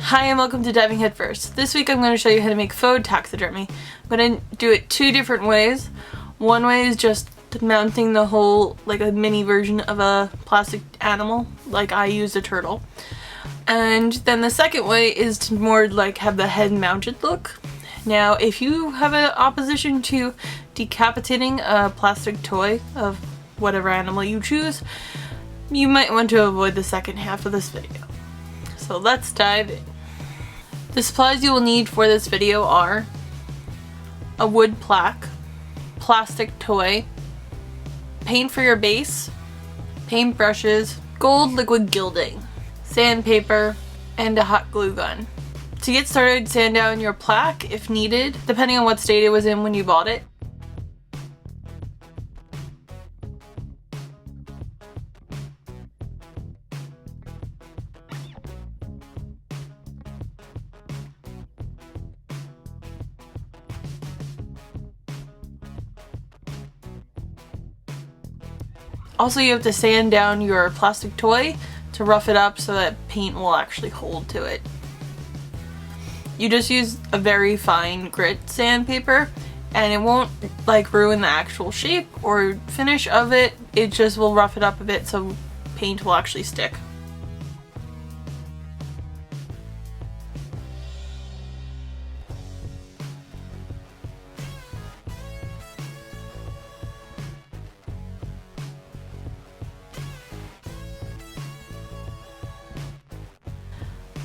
Hi and welcome to Diving Headfirst. This week I'm going to show you how to make faux taxidermy. I'm going to do it two different ways. One way is just mounting the whole, like a mini version of a plastic animal, like I used a turtle. And then the second way is to more like have the head mounted look. Now if you have an opposition to decapitating a plastic toy of whatever animal you choose, you might want to avoid the second half of this video. So let's dive in. The supplies you will need for this video are a wood plaque, plastic toy, paint for your base, paint brushes, gold liquid gilding, sandpaper, and a hot glue gun. To get started, sand down your plaque if needed, depending on what state it was in when you bought it. Also, you have to sand down your plastic toy to rough it up so that paint will actually hold to it. You just use a very fine grit sandpaper and it won't like ruin the actual shape or finish of it, it just will rough it up a bit so paint will actually stick.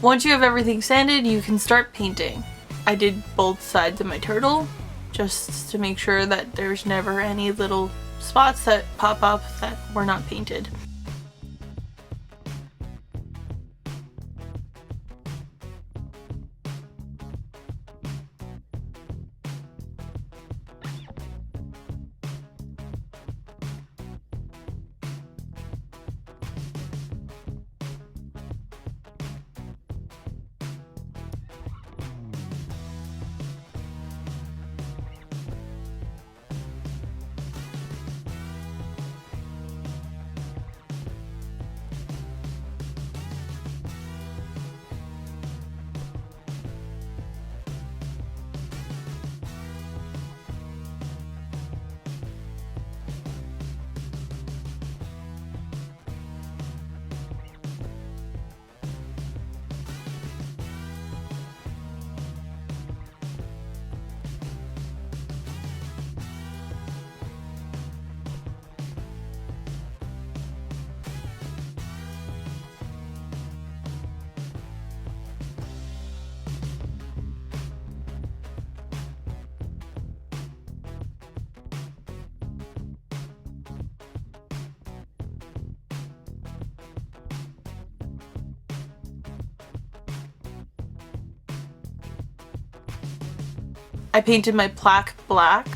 Once you have everything sanded, you can start painting. I did both sides of my turtle just to make sure that there's never any little spots that pop up that were not painted. I painted my plaque black.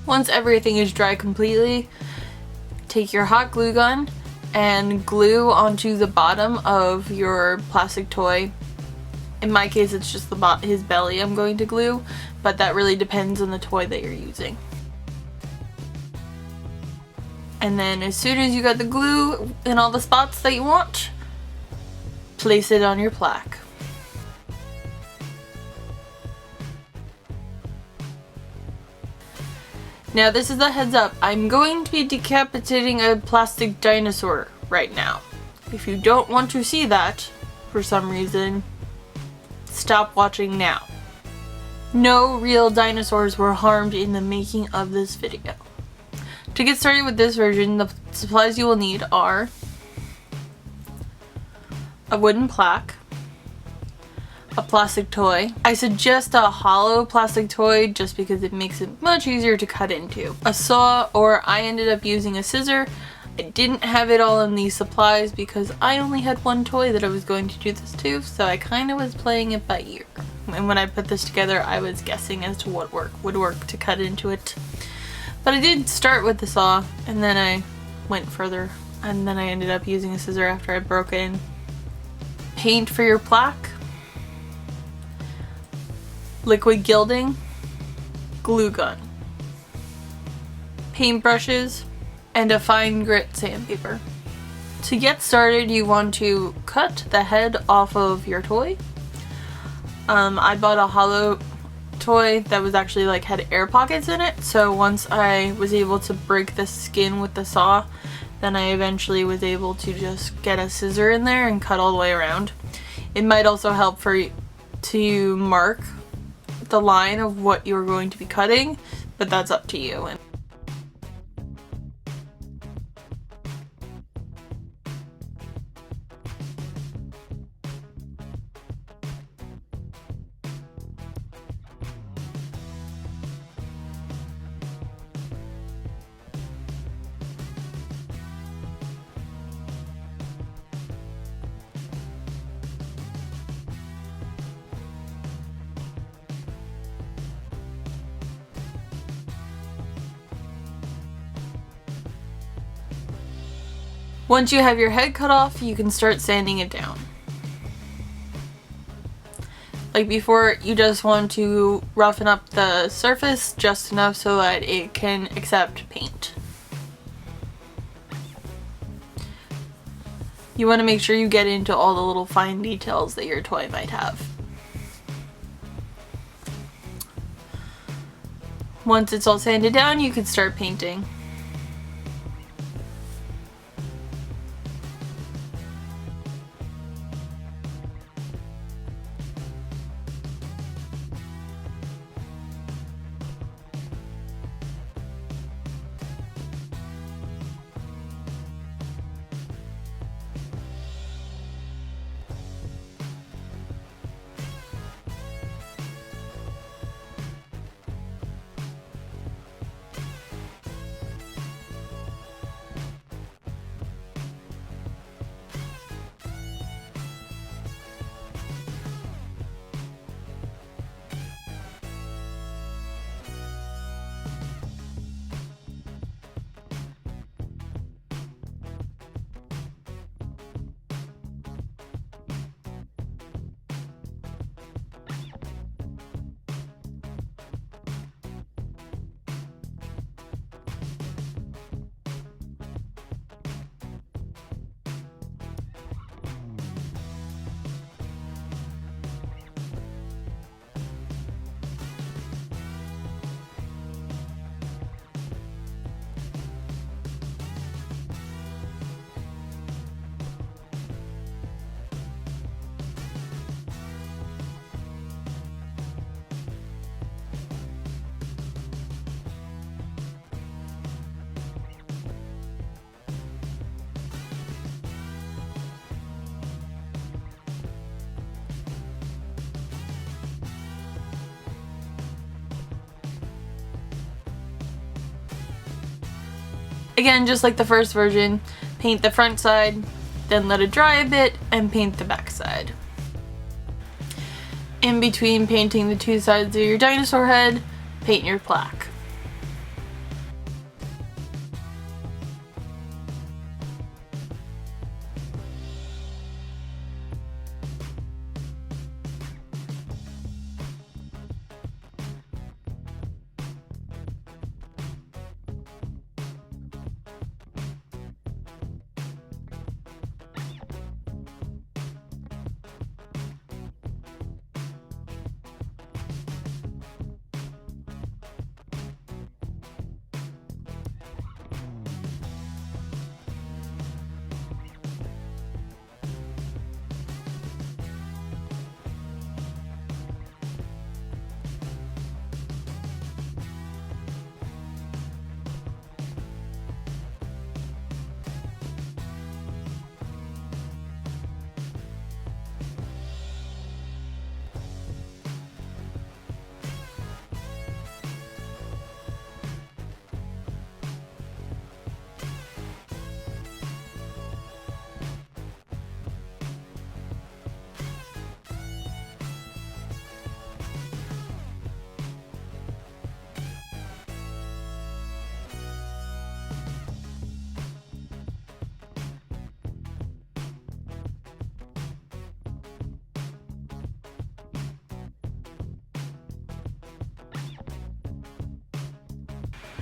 Once everything is dry completely, take your hot glue gun and glue onto the bottom of your plastic toy. In my case, it's just his belly I'm going to glue, but that really depends on the toy that you're using. And then as soon as you got the glue in all the spots that you want, place it on your plaque. Now this is a heads up, I'm going to be decapitating a plastic dinosaur right now. If you don't want to see that, for some reason, stop watching now. No real dinosaurs were harmed in the making of this video. To get started with this version, the supplies you will need are a wooden plaque, a plastic toy. I suggest a hollow plastic toy just because it makes it much easier to cut into. A saw, or I ended up using a scissor. I didn't have it all in these supplies because I only had one toy that I was going to do this to, so I kind of was playing it by ear. And when I put this together, I was guessing as to what would work to cut into it. But I did start with the saw, and then I went further, and then I ended up using a scissor after I broke it in. Paint for your plaque, liquid gilding, glue gun, paintbrushes, and a fine grit sandpaper. To get started, you want to cut the head off of your toy. I bought a hollow toy that was actually like had air pockets in it, so once I was able to break the skin with the saw, then I eventually was able to just get a scissor in there and cut all the way around. It might also help for you to mark the line of what you're going to be cutting, but that's up to you. Once you have your head cut off, you can start sanding it down. Like before, you just want to roughen up the surface just enough so that it can accept paint. You want to make sure you get into all the little fine details that your toy might have. Once it's all sanded down, you can start painting. Again, just like the first version, paint the front side, then let it dry a bit, and paint the back side. In between painting the two sides of your dinosaur head, paint your plaque.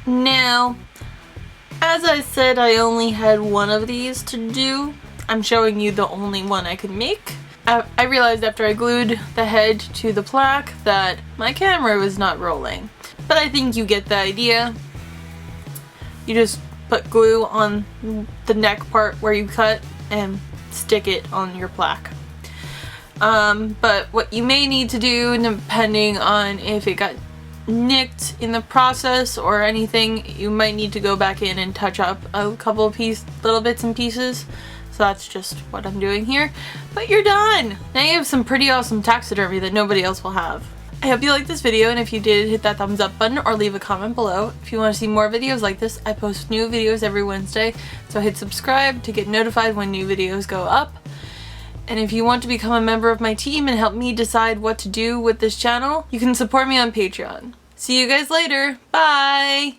Now, as I said, I only had one of these to do. I'm showing you the only one I could make. I realized after I glued the head to the plaque that my camera was not rolling. But I think you get the idea. You just put glue on the neck part where you cut and stick it on your plaque. But what you may need to do, depending on if it got nicked in the process or anything, you might need to go back in and touch up a couple of little bits and pieces. So that's just what I'm doing here. But you're done! Now you have some pretty awesome taxidermy that nobody else will have. I hope you liked this video, and if you did, hit that thumbs up button or leave a comment below. If you want to see more videos like this, I post new videos every Wednesday, so hit subscribe to get notified when new videos go up. And if you want to become a member of my team and help me decide what to do with this channel, you can support me on Patreon. See you guys later. Bye!